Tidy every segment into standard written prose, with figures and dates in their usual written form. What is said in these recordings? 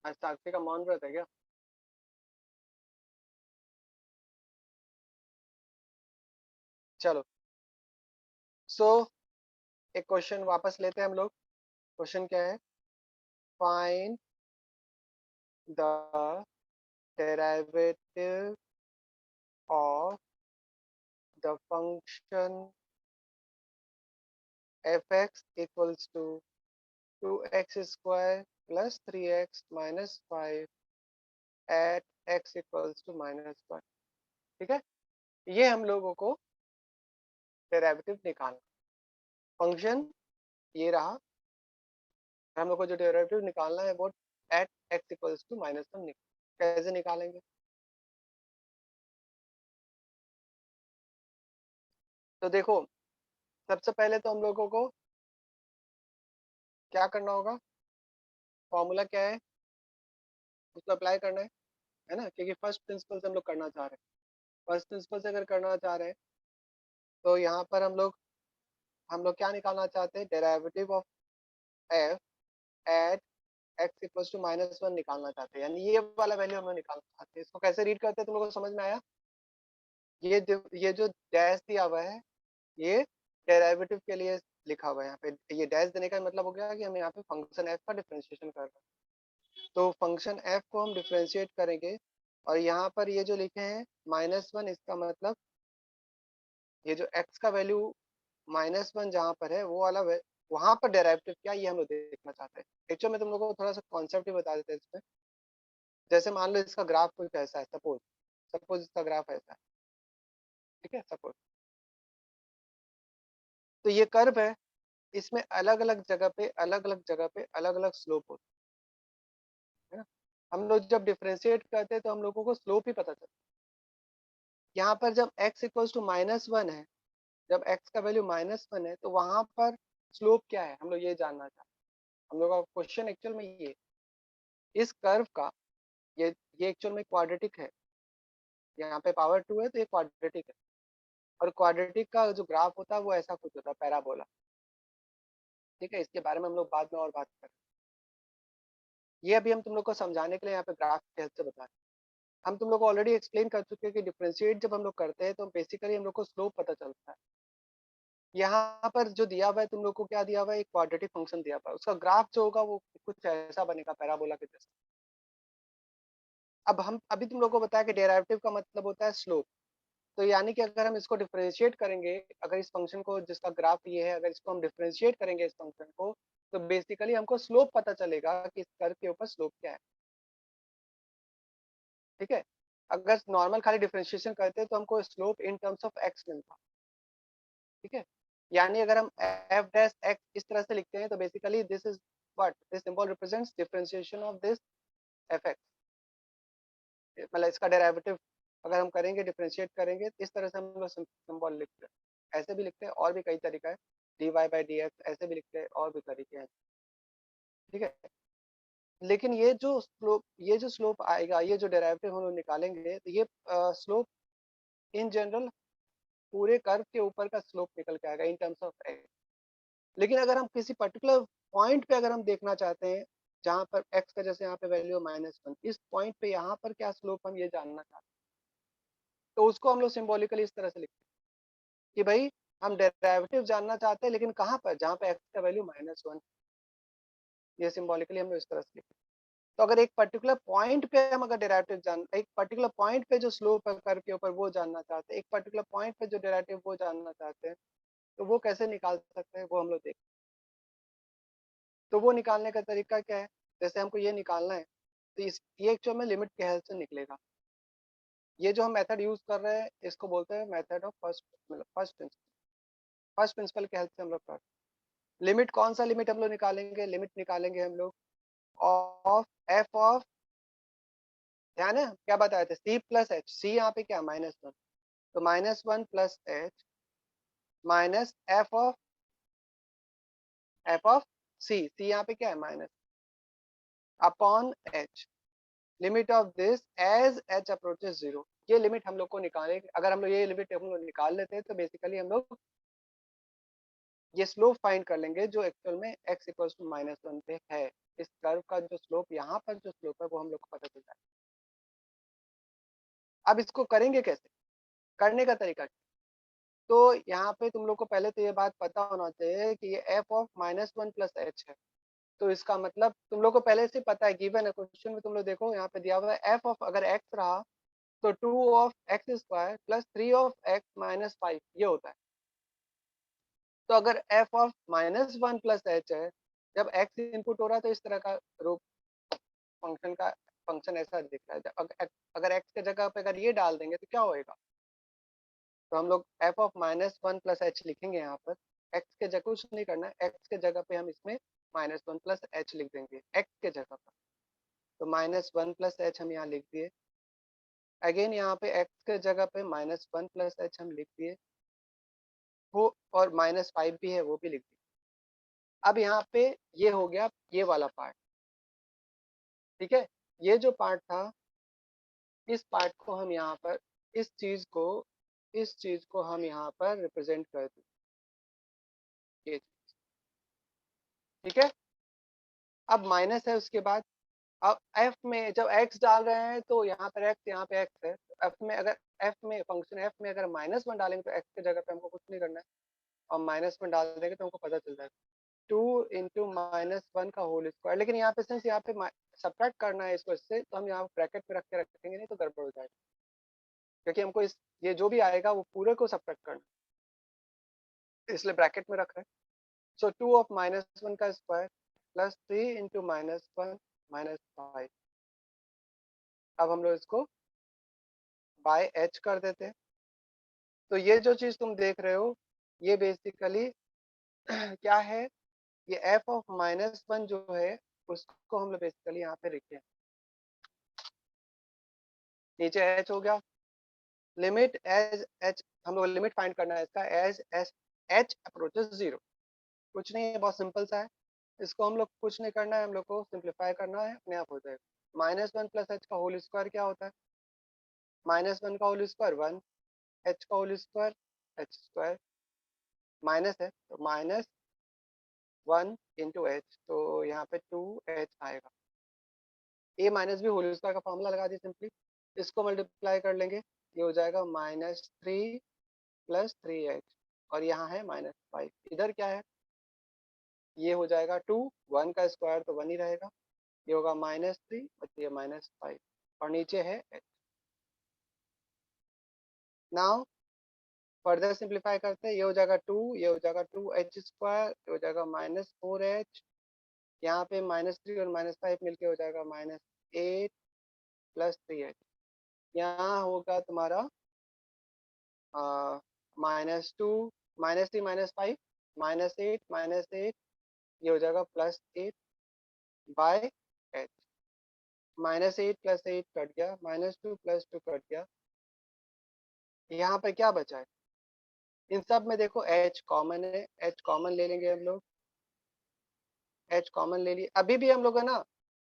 आज साक्षी का मौन व्रत है क्या? चलो, सो एक क्वेश्चन वापस लेते हैं हम लोग। क्वेश्चन क्या है? Find the derivative of the function fx equals to 2x square plus 3x minus 5 at x equals to -1। ठीक है, ये हम लोगों को डेरिवेटिव निकालना। फंक्शन ये रहा, हम लोग को जो डेरिवेटिव निकालना है वो एट x इक्वल्स टू -1। कैसे निकालेंगे? तो देखो, सबसे पहले तो हम लोगों को क्या करना होगा? फॉर्मूला क्या है, उसको अप्लाई करना है ना, क्योंकि फर्स्ट प्रिंसिपल से हम लोग करना चाह रहे हैं। फर्स्ट प्रिंसिपल से अगर करना चाह रहे हैं तो यहाँ पर हम लोग क्या निकालना चाहते हैं? Derivative of F at X equals to -1 निकालना चाहते हैं, यानी ये वाला वैल्यू हम लोग निकालना चाहते हैं। इसको कैसे रीड करते हैं, तुम लोगों को समझ में आया? ये जो डैश दिया हुआ है, ये डेरिवेटिव के लिए लिखा हुआ है। यहाँ पे ये डैश देने का मतलब हो गया कि हम यहाँ पे फंक्शन एफ का डिफरेंशिएशन कर रहे हैं। तो फंक्शन एफ को हम डिफरेंशिएट करेंगे, और यहाँ पर ये जो लिखे हैं -1, इसका मतलब ये जो x का वैल्यू -1 जहाँ पर है वो वाला वहां पर डेरिवेटिव क्या, ये हम लोग देखना चाहते हैं। एक्चुअली में तुम लोगों को थोड़ा सा कॉन्सेप्ट ही बता देते हैं इसमें। जैसे मान लो इसका ग्राफ कुछ ऐसा है, सपोज सपोज इसका ग्राफ ऐसा है। ठीक है, सपोज तो ये कर्व है, इसमें अलग अलग जगह पे अलग अलग स्लोप होता है ना। हम लोग जब डिफरेंशिएट करते हैं तो हम लोगों को स्लोप ही पता चलता है। यहाँ पर जब x इक्वल्स टू -1 है, जब x का वैल्यू -1 है, तो वहां पर स्लोप क्या है, हम लोग ये जानना चाहते हैं। हम लोग का क्वेश्चन एक्चुअल में ये, इस कर्व का ये एक्चुअल में क्वाड्रेटिक है। यहाँ पे पावर 2 है तो ये क्वाड्रेटिक है, और क्वाड्रेटिक का जो ग्राफ होता है वो ऐसा कुछ होता है, पैराबोला। ठीक है, इसके बारे में हम लोग बाद में और बात करें। ये अभी हम तुम लोग को समझाने के लिए यहाँ पे ग्राफ के हेल्प से बता रहे हैं। हम तुम लोग को ऑलरेडी एक्सप्लेन कर चुके हैं कि डिफरेंशिएट जब हम लोग करते हैं तो बेसिकली हम लोग को स्लोप पता चलता है। यहाँ पर जो दिया हुआ है, तुम लोग को क्या दिया हुआ है? एक क्वाड्रेटिक फंक्शन दिया हुआ है, उसका ग्राफ जो होगा वो कुछ ऐसा बनेगा, पैराबोला के जैसा। अब हम अभी तुम लोग को बताया कि डेरिवेटिव का मतलब होता है स्लोप। तो यानी कि अगर हम इसको डिफरेंशिएट करेंगे, अगर इस फंक्शन को जिसका ग्राफ ये है, अगर इसको हम डिफरेंशिएट करेंगे इस फंक्शन को, तो बेसिकली हमको स्लोप पता चलेगा कि इस कर्व के ऊपर स्लोप क्या है। ठीक है, अगर नॉर्मल खाली डिफरेंशिएशन करते हैं तो हमको slope in terms of x मिलता। ठीक है, यानी अगर हम एफ डैश एक्स इस तरह से लिखते हैं तो basically this is what this symbol represents differentiation of this F x. मतलब इसका डेरिवेटिव अगर हम करेंगे, डिफरेंशिएट करेंगे, इस तरह से हम लोग सिंबल लिखते हैं। ऐसे भी लिखते हैं, और भी कई तरीका है, dy बाई डी एक्स ऐसे भी लिखते हैं, और भी तरीके हैं। ठीक है, लेकिन ये जो स्लोप आएगा, ये जो डेरिवेटिव हम लोग निकालेंगे, तो ये स्लोप इन जनरल पूरे कर्व के ऊपर का स्लोप निकल के आएगा इन टर्म्स ऑफ एक्स। लेकिन अगर हम किसी पर्टिकुलर पॉइंट पे अगर हम देखना चाहते हैं, जहाँ पर एक्स का जैसे यहाँ पे वैल्यू -1, इस पॉइंट पे यहाँ पर क्या स्लोप हम ये जानना चाहते हैं, तो उसको हम लोग सिंबॉलिकली इस तरह से लिखते हैं कि भाई हम डेरिवेटिव जानना चाहते हैं, लेकिन कहाँ पर? जहाँ पे एक्स का वैल्यू -1। ये सिंबॉलिकली हम लोग इस तरह से लिखते हैं। तो अगर एक पर्टिकुलर पॉइंट पे हम अगर डेरिवेटिव एक पर्टिकुलर पॉइंट पे जो स्लोप है कर्व के ऊपर वो जानना चाहते हैं, एक पर्टिकुलर पॉइंट पे जो डेरिवेटिव वो जानना चाहते हैं, तो वो कैसे निकाल सकते हैं वो हम लोग देखें। तो वो निकालने का तरीका क्या है? जैसे हमको ये निकालना है, तो ये एक्चुअल में लिमिट के हेल्प से निकलेगा। ये जो हम मेथड यूज कर रहे हैं इसको बोलते हैं मेथड ऑफ फर्स्ट प्रिंसिपल के हेल्प से हम लोग कर। लिमिट कौन सा लिमिट हम लोग निकालेंगे? लिमिट निकालेंगे हम लोग ऑफ एफ ऑफ, ध्यान है क्या बताए थे, सी प्लस एच। सी यहाँ पे क्या? -1, तो -1 plus h minus f of c. C यहाँ पे क्या है? Minus upon h, limit of this as h approaches 0। ये लिमिट हम लोग को निकाले, अगर हम लोग ये लिमिट हम लोग निकाल लेते हैं तो बेसिकली हम लोग ये स्लोप फाइंड कर लेंगे जो एक्चुअल में x इक्वल्स टू -1 पे है। इस कर्व का जो स्लोप, यहाँ पर जो स्लोप है वो हम लोग को पता चल जाए। अब इसको करेंगे कैसे, करने का तरीका क्या? तो यहाँ पे तुम लोग को पहले तो ये बात पता होना चाहिए कि ये f ऑफ -1 प्लस h है। तो इसका मतलब तुम लोग को पहले से पता है, गिवन है क्वेश्चन में, तुम लोग देखो यहाँ पे दिया हुआ है f ऑफ अगर x रहा तो 2 of x square plus 3 of x minus 5 ये होता है। तो अगर f ऑफ -1 प्लस h है, जब x इनपुट हो रहा है तो इस तरह का रूप फंक्शन का, फंक्शन ऐसा दिख रहा है। अगर x के जगह पे अगर ये डाल देंगे तो क्या होएगा, तो हम लोग f ऑफ -1 प्लस h लिखेंगे यहाँ पर। x के जगह कुछ नहीं करना है, x के जगह पे हम इसमें -1 प्लस h लिख देंगे x के जगह पर। तो -1 प्लस h हम यहाँ लिख दिए। अगेन यहाँ पे x के जगह पे -1 प्लस h हम लिख दिए वो, और -5 भी है वो भी लिख दिया। अब यहाँ पे ये हो गया ये वाला पार्ट, ठीक है। ये जो पार्ट था, इस पार्ट को हम यहाँ पर, इस चीज को हम यहाँ पर रिप्रेजेंट कर दें, ये, ठीक है। अब माइनस है उसके बाद, अब f में जब x डाल रहे हैं तो यहाँ पर x, यहाँ पे x है, f में अगर f में फंक्शन f में अगर -1 डालेंगे तो x की जगह पे हमको कुछ नहीं करना है, और -1 डाल देंगे तो हमको पता चल जाएगा 2 इंटू -1 का होल स्क्वायर। लेकिन यहाँ पे सिंस यहाँ पे सब्ट्रैक्ट करना है इसको इससे, तो हम यहाँ ब्रैकेट में रख के रखेंगे, नहीं तो गड़बड़ हो जाएगा, क्योंकि हमको इस ये जो भी आएगा वो पूरे को सब्ट्रैक्ट करना है, इसलिए ब्रैकेट में रख रहे हैं। सो 2 ऑफ -1 का स्क्वायर प्लस 3 इंटू -1 -5। अब हम लोग इसको बाय h कर देते हैं। तो ये जो चीज तुम देख रहे हो ये बेसिकली क्या है, ये f ऑफ -1 जो है उसको हम लोग बेसिकली यहाँ पे लिखते हैं, नीचे h हो गया, लिमिट एज h, हम लोग लिमिट फाइंड करना है इसका, एज एस h अप्रोचेस 0। कुछ नहीं है, बहुत सिंपल सा है। इसको हम लोग कुछ नहीं करना है, हम लोग को सिंप्लीफाई करना है, अपने आप हो जाएगा। -1 प्लस h का होल स्क्वायर क्या होता है, -1 का होल स्क्वायर 1, h का whole square h square, minus है तो -1 इंटू एच, तो यहाँ पे 2h आएगा। a माइनस भी होल स्क्वायर का फॉर्मूला लगा दिए सिंपली, इसको मल्टीप्लाई कर लेंगे, ये हो जाएगा -3 प्लस 3h, और यहाँ है -5। इधर क्या है, ये हो जाएगा 2, 1 का स्क्वायर तो 1 ही रहेगा, ये होगा -3 और ये -5, और नीचे है h। नाउ फर्दर सिंप्लीफाई करते हैं, ये हो जाएगा 2, ये हो जाएगा 2h स्क्वायर, ये हो जाएगा -4h, यहाँ पे -3 और -5 मिलके हो जाएगा -8 प्लस 3h। यहाँ होगा तुम्हारा -2 -3 -5 -8 -8, ये हो जाएगा +8 बाय h। -8 प्लस 8 कट गया, -2 प्लस 2 कट गया, यहाँ पे क्या बचा है, इन सब में देखो h कॉमन है, h कॉमन ले लेंगे हम लोग, h कॉमन ले लिए। अभी भी हम लोग है ना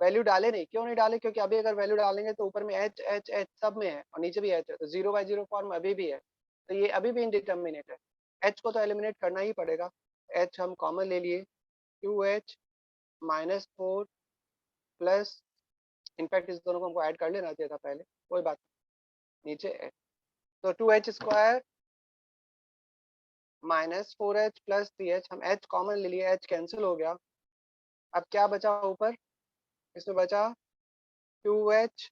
वैल्यू डाले नहीं, क्यों नहीं डाले, क्योंकि अभी अगर वैल्यू डालेंगे तो ऊपर में h h h सब में है और नीचे भी h है, तो 0/0 फॉर्म अभी भी है, तो ये अभी भी इनडिटर्मिनेट है। h को तो एलिमिनेट करना ही पड़ेगा, h हम कॉमन ले लिए, 2h -4 प्लस, इनफैक्ट इस दोनों को हमको ऐड कर लेना चाहिए था पहले, कोई बात नहीं, नीचे h, तो 2h square -4h plus 3h, हम h कॉमन ले लिए, h कैंसिल हो गया। अब क्या बचा ऊपर, इसमें बचा 2h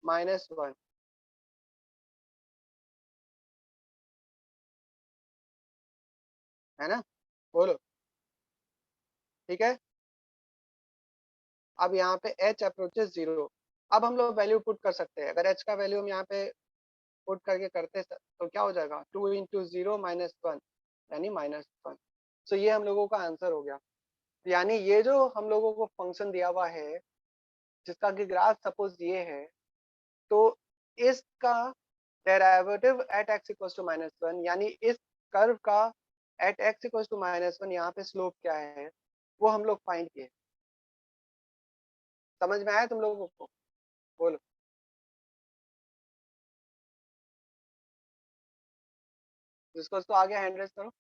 -1, है ना, बोलो, ठीक है। अब यहाँ पे h अप्रोचेस 0, अब हम लोग वैल्यू पुट कर सकते हैं, अगर h का वैल्यू हम यहाँ पे पुट करके करते तो क्या हो जाएगा, 2 इंटू 0 -1 यानी -1। सो ये हम लोगों का आंसर हो गया। यानी ये जो हम लोगों को फंक्शन दिया हुआ है जिसका कि ग्राफ सपोज ये है, तो इसका derivative at x equals to -1, यानी इस कर्व का एट x इक्वल्स टू -1 यहाँ पे स्लोप क्या है वो हम लोग फाइंड किए। समझ में आया तुम लोगों को, बोलो। जिसको आगे हैंड रेस करो।